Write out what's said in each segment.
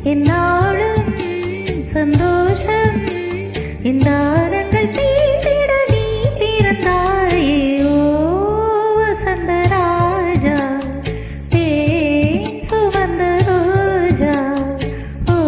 என்னாலும் சந்தோஷம் இந்தாரங்கள் தீண்டிட நீ பிறந்தாயே ஓ வசந்தராஜா தேன் சுமந்த ரோஜா ஓ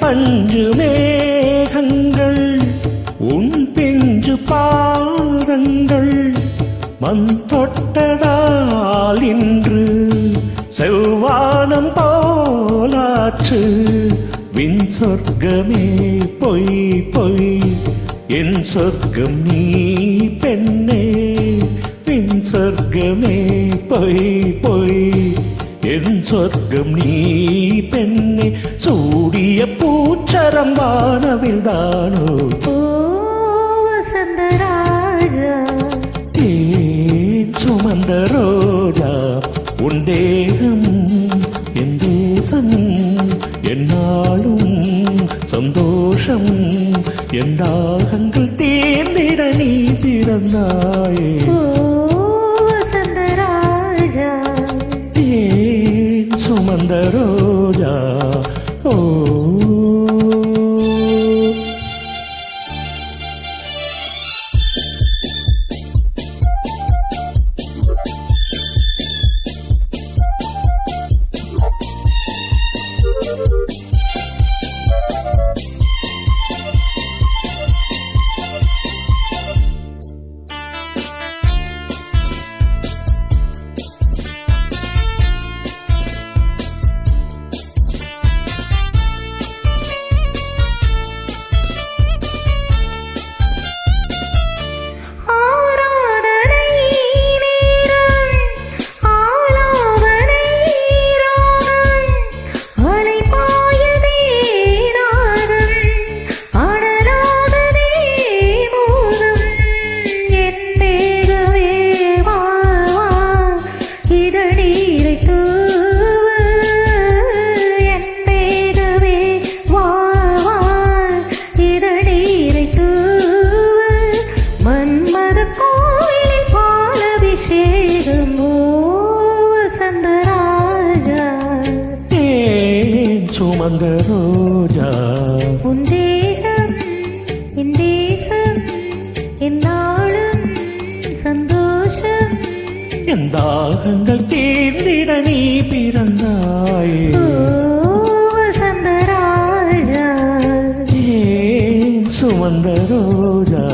பஞ்சு மேகங்கள் உன் பிஞ்சு பாதங்கள் மண் தொட்டதால் இன்று செவ்வானம் போலாற்று விண் சொர்க்கமே பொய் பொய் என் சொர்க்கம் நீ பெண்ணே விண் சொர்க்கமே பொய் பொய் என் சொர்க்கம் நீ பெண்ணே சூடிய பூச்சரம் வானவில் தானோ ஓ வசந்தராஜா தேன் சுமந்த ரோஜா உன் தேகம் என் தேசம் என்னாலும் சந்தோஷம் என் தாகங்கள் தேர்ந்திட நீ பிறந்தாயே சுமந்த ரோஜா ஓ சுமந்த ரோஜா உன் தேகம் என் தேசம் என்னாலும் சந்தோஷம் என் தாகங்கள் தீர்ந்திட நீ பிறந்தாயே வசந்தராஜா சுமந்த ரோஜா